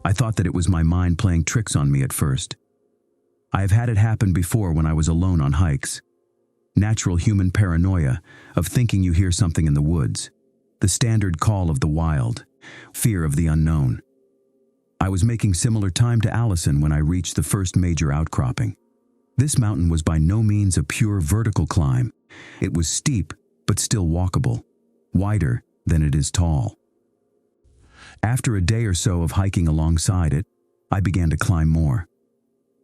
I thought that it was my mind playing tricks on me at first. I have had it happen before when I was alone on hikes. Natural human paranoia of thinking you hear something in the woods, the standard call of the wild, fear of the unknown. I was making similar time to Allison when I reached the first major outcropping. This mountain was by no means a pure vertical climb. It was steep, but still walkable, wider than it is tall. After a day or so of hiking alongside it, I began to climb more.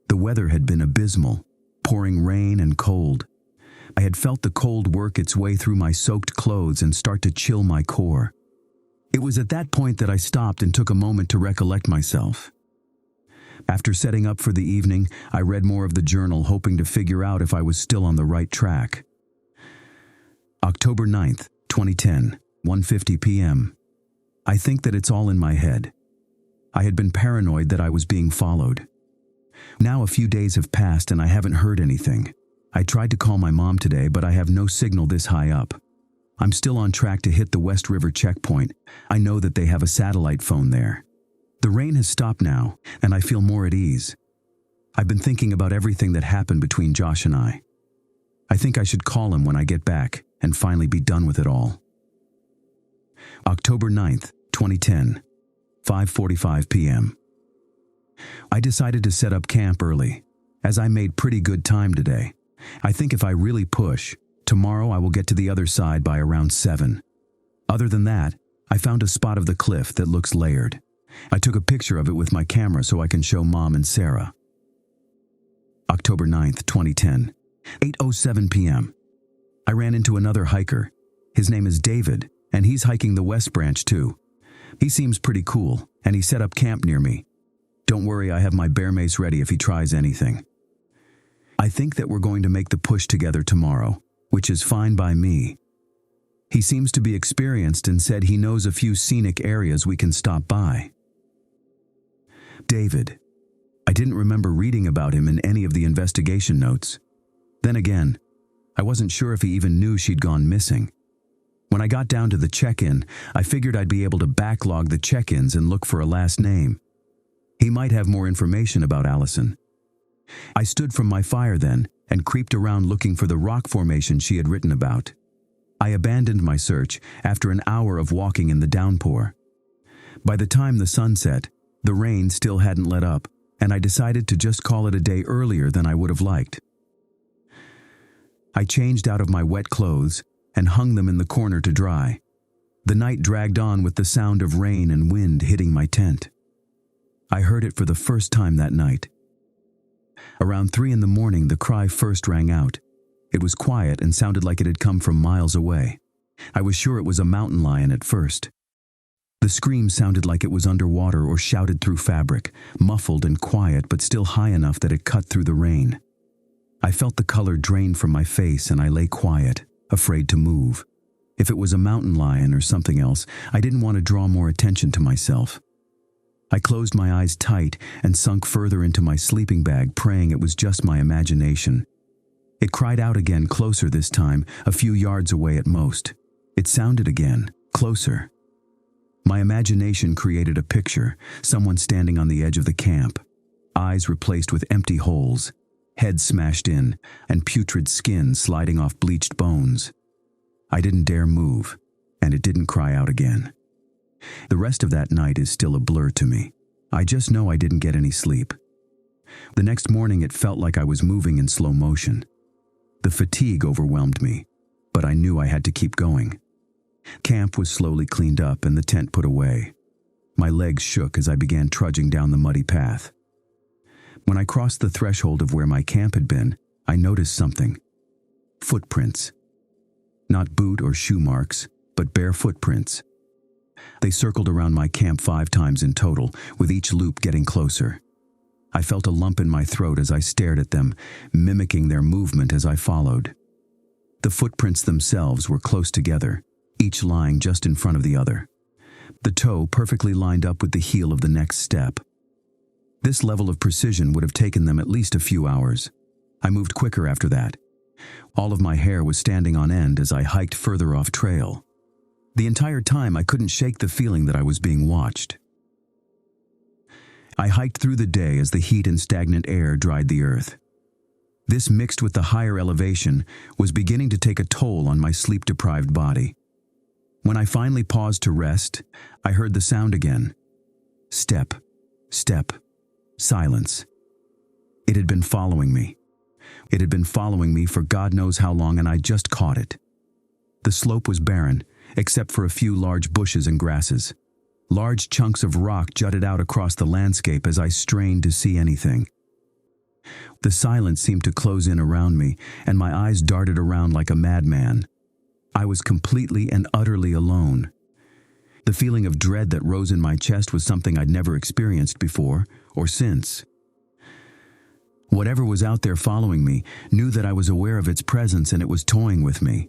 The weather had been abysmal, pouring rain and cold. I had felt the cold work its way through my soaked clothes and start to chill my core. It was at that point that I stopped and took a moment to recollect myself. After setting up for the evening, I read more of the journal, hoping to figure out if I was still on the right track. October 9th, 2010, 1:50 p.m. I think that it's all in my head. I had been paranoid that I was being followed. Now a few days have passed and I haven't heard anything. I tried to call my mom today, but I have no signal this high up. I'm still on track to hit the West River checkpoint. I know that they have a satellite phone there. The rain has stopped now, and I feel more at ease. I've been thinking about everything that happened between Josh and I. I think I should call him when I get back and finally be done with it all. October 9th, 2010, 5:45 p.m. I decided to set up camp early, as I made pretty good time today. I think if I really push, tomorrow I will get to the other side by around 7. Other than that, I found a spot of the cliff that looks layered. I took a picture of it with my camera so I can show Mom and Sarah. October 9th, 2010, 8:07 p.m. I ran into another hiker. His name is David, and he's hiking the West Branch too. He seems pretty cool, and he set up camp near me. Don't worry, I have my bear mace ready if he tries anything. I think that we're going to make the push together tomorrow, which is fine by me. He seems to be experienced and said he knows a few scenic areas we can stop by. David. I didn't remember reading about him in any of the investigation notes. Then again, I wasn't sure if he even knew she'd gone missing. When I got down to the check-in, I figured I'd be able to backlog the check-ins and look for a last name. He might have more information about Allison. I stood from my fire then and creeped around looking for the rock formation she had written about. I abandoned my search after an hour of walking in the downpour. By the time the sun set, the rain still hadn't let up, and I decided to just call it a day earlier than I would have liked. I changed out of my wet clothes and hung them in the corner to dry. The night dragged on with the sound of rain and wind hitting my tent. I heard it for the first time that night. Around 3 in the morning, the cry first rang out. It was quiet and sounded like it had come from miles away. I was sure it was a mountain lion at first. The scream sounded like it was underwater or shouted through fabric, muffled and quiet but still high enough that it cut through the rain. I felt the color drain from my face and I lay quiet, afraid to move. If it was a mountain lion or something else, I didn't want to draw more attention to myself. I closed my eyes tight and sunk further into my sleeping bag, praying it was just my imagination. It cried out again, closer this time, a few yards away at most. It sounded again, closer. My imagination created a picture, someone standing on the edge of the camp, eyes replaced with empty holes, head smashed in, and putrid skin sliding off bleached bones. I didn't dare move, and it didn't cry out again. The rest of that night is still a blur to me. I just know I didn't get any sleep. The next morning it felt like I was moving in slow motion. The fatigue overwhelmed me, but I knew I had to keep going. Camp was slowly cleaned up and the tent put away. My legs shook as I began trudging down the muddy path. When I crossed the threshold of where my camp had been, I noticed something. Footprints. Not boot or shoe marks, but bare footprints. They circled around my camp 5 times in total, with each loop getting closer. I felt a lump in my throat as I stared at them, mimicking their movement as I followed. The footprints themselves were close together, each lying just in front of the other. The toe perfectly lined up with the heel of the next step. This level of precision would have taken them at least a few hours. I moved quicker after that. All of my hair was standing on end as I hiked further off trail. The entire time I couldn't shake the feeling that I was being watched. I hiked through the day as the heat and stagnant air dried the earth. This, mixed with the higher elevation, was beginning to take a toll on my sleep-deprived body. When I finally paused to rest, I heard the sound again. Step, step, silence. It had been following me. It had been following me for God knows how long, and I just caught it. The slope was barren, except for a few large bushes and grasses. Large chunks of rock jutted out across the landscape as I strained to see anything. The silence seemed to close in around me, and my eyes darted around like a madman. I was completely and utterly alone. The feeling of dread that rose in my chest was something I'd never experienced before or since. Whatever was out there following me knew that I was aware of its presence, and it was toying with me.